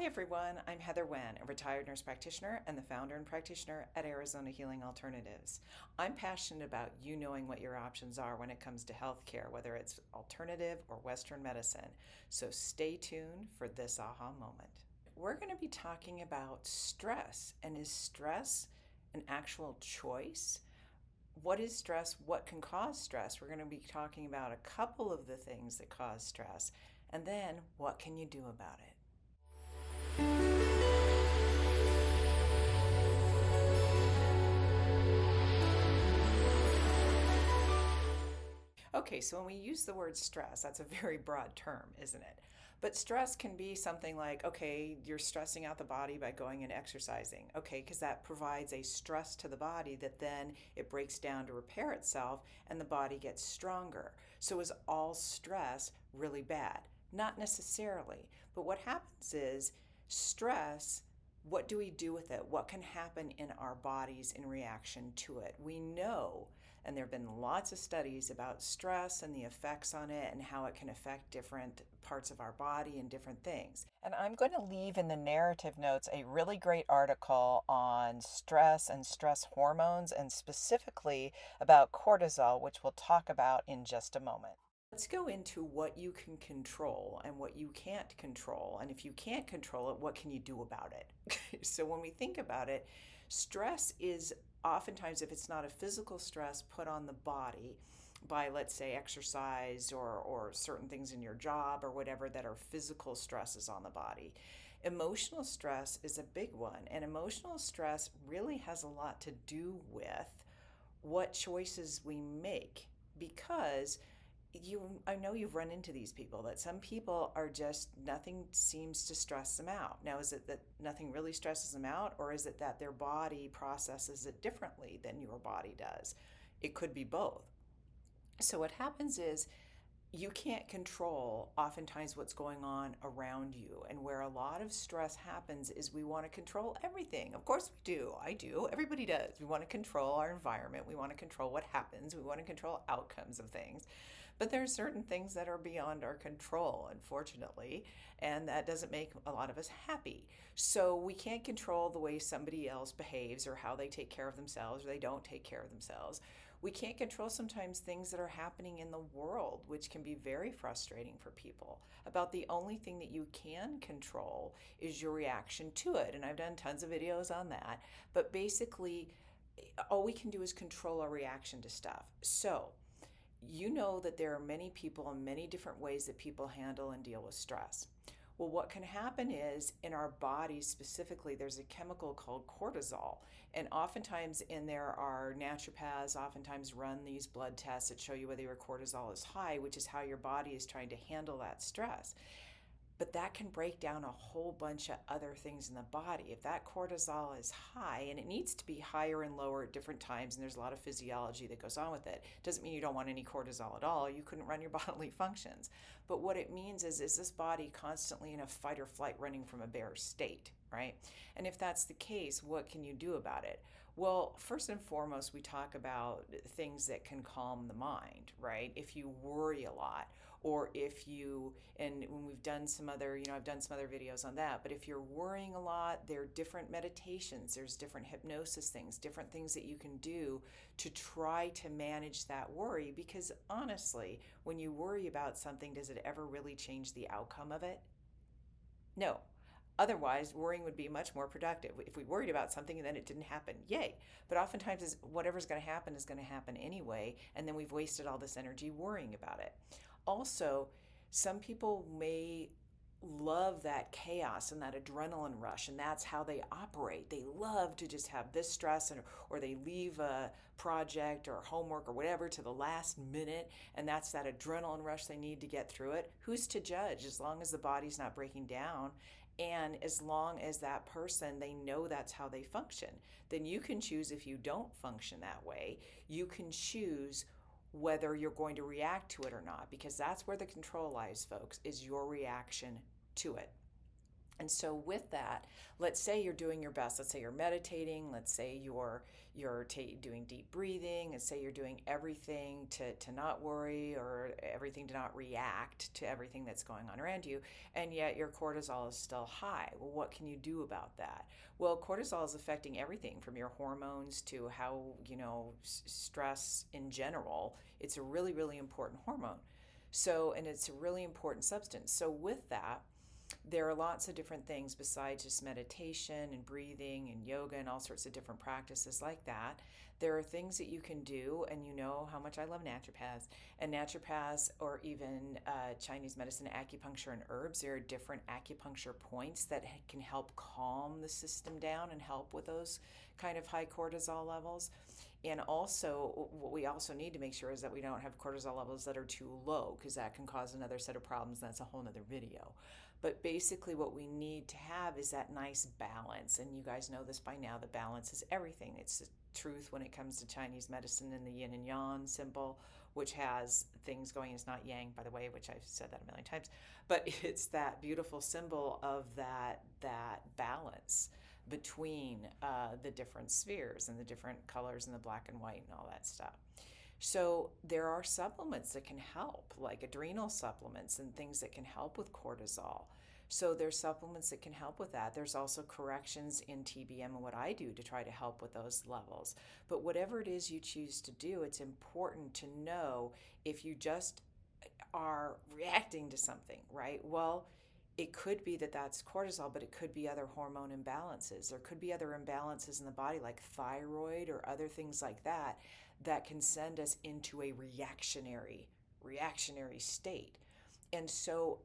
everyone, I'm Heather Wen, a retired nurse practitioner and the founder and practitioner at Arizona Healing Alternatives. I'm passionate about you knowing what your options are when it comes to healthcare, whether it's alternative or Western medicine. So stay tuned for this aha moment. We're going to be talking about stress, and is stress an actual choice? What is stress? What can cause stress? We're going to be talking about a couple of the things that cause stress, and then what can you do about it? Okay, so when we use the word stress, that's a very broad term, isn't it? But stress can be something like, okay, you're stressing out the body by going and exercising. Okay, because that provides a stress to the body that then it breaks down to repair itself and the body gets stronger. So is all stress really bad? Not necessarily. But what happens is stress, what do we do with it? What can happen in our bodies in reaction to it? We know, and there have been lots of studies about stress and the effects on it and how it can affect different parts of our body and different things. And I'm going to leave in the narrative notes a really great article on stress and stress hormones, and specifically about cortisol, which we'll talk about in just a moment. Let's go into what you can control and what you can't control. And if you can't control it, what can you do about it? So when we think about it, stress is oftentimes, if it's not a physical stress put on the body by, let's say, exercise or certain things in your job or whatever that are physical stresses on the body. Emotional stress is a big one. And emotional stress really has a lot to do with what choices we make, because I know you've run into these people, that some people are just, nothing seems to stress them out. Now, is it that nothing really stresses them out, or is it that their body processes it differently than your body does? It could be both. So what happens is, you can't control oftentimes what's going on around you. And where a lot of stress happens is we want to control everything. Of course we do. I do. Everybody does. We want to control our environment. We want to control what happens. We want to control outcomes of things. But there are certain things that are beyond our control, unfortunately, and that doesn't make a lot of us happy. So we can't control the way somebody else behaves or how they take care of themselves or they don't take care of themselves. We can't control sometimes things that are happening in the world, which can be very frustrating for people. About the only thing that you can control is your reaction to it. And I've done tons of videos on that. But basically, all we can do is control our reaction to stuff. So, you know that there are many people and many different ways that people handle and deal with stress. Well, what can happen is, in our bodies specifically, there's a chemical called cortisol. And oftentimes in there are naturopaths oftentimes run these blood tests that show you whether your cortisol is high, which is how your body is trying to handle that stress. But that can break down a whole bunch of other things in the body. If that cortisol is high, and it needs to be higher and lower at different times, and there's a lot of physiology that goes on with it, doesn't mean you don't want any cortisol at all. You couldn't run your bodily functions. But what it means is this body constantly in a fight or flight, running from a bear state, right? And if that's the case, what can you do about it? Well, first and foremost, we talk about things that can calm the mind, right? If you worry a lot, or if you, and when we've done some other, I've done some other videos on that, but if you're worrying a lot, there are different meditations, there's different hypnosis things, different things that you can do to try to manage that worry. Because honestly, when you worry about something, does it ever really change the outcome of it? No. Otherwise, worrying would be much more productive. If we worried about something and then it didn't happen, yay. But oftentimes, whatever's going to happen is going to happen anyway, and then we've wasted all this energy worrying about it. Also, some people may love that chaos and that adrenaline rush, and that's how they operate. They love to just have this stress, or they leave a project or homework or whatever to the last minute, and that's that adrenaline rush they need to get through it. Who's to judge? As long as the body's not breaking down, and as long as that person, they know that's how they function, then you can choose. If you don't function that way, you can choose whether you're going to react to it or not, because that's where the control lies, folks, is your reaction to it. And so with that, let's say you're doing your best. Let's say you're meditating. Let's say you're doing deep breathing. Let's say you're doing everything to not worry, or everything to not react to everything that's going on around you, and yet your cortisol is still high. Well, what can you do about that? Well, cortisol is affecting everything from your hormones to how, stress in general. It's a really, really important hormone. So, and it's a really important substance. So with that, there are lots of different things besides just meditation and breathing and yoga and all sorts of different practices like that. There are things that you can do, and you know how much I love naturopaths, or even Chinese medicine, acupuncture, and herbs. There are different acupuncture points that can help calm the system down and help with those kind of high cortisol levels. And also, what we also need to make sure is that we don't have cortisol levels that are too low, because that can cause another set of problems. That's a whole nother video. But basically what we need to have is that nice balance. And you guys know this by now, the balance is everything. It's the truth when it comes to Chinese medicine and the yin and yang symbol, which has things going. It's not yang, by the way, which I've said that a million times, but it's that beautiful symbol of that balance between the different spheres and the different colors and the black and white and all that stuff. So there are supplements that can help, like adrenal supplements and things that can help with cortisol. So there's supplements that can help with that. There's also corrections in TBM and what I do to try to help with those levels. But whatever it is you choose to do, it's important to know if you just are reacting to something, right? Well, it could be that that's cortisol, but it could be other hormone imbalances. There could be other imbalances in the body, like thyroid or other things like that, that can send us into a reactionary state. And so,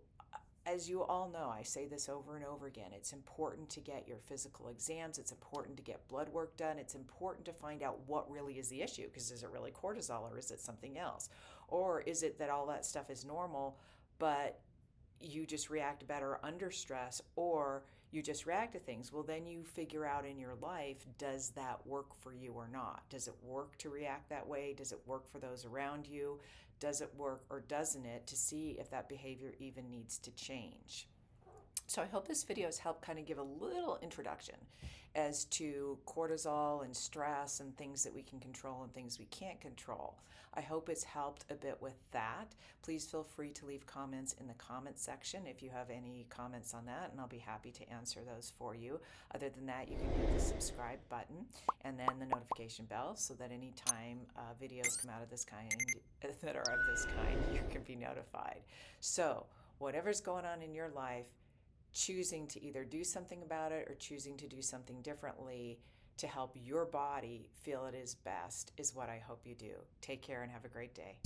as you all know, I say this over and over again, it's important to get your physical exams. It's important to get blood work done. It's important to find out what really is the issue, because is it really cortisol, or is it something else? Or is it that all that stuff is normal, but you just react better under stress, or you just react to things? Well, then you figure out in your life, does that work for you or not? Does it work to react that way? Does it work for those around you? Does it work or doesn't it, to see if that behavior even needs to change? So I hope this video has helped kind of give a little introduction as to cortisol and stress and things that we can control and things we can't control. I hope it's helped a bit with that. Please feel free to leave comments in the comment section if you have any comments on that, and I'll be happy to answer those for you. Other than that, you can hit the subscribe button and then the notification bell, so that anytime videos come out of this kind, that are of this kind, you can be notified. So whatever's going on in your life, choosing to either do something about it or choosing to do something differently to help your body feel it is best is what I hope you do. Take care and have a great day.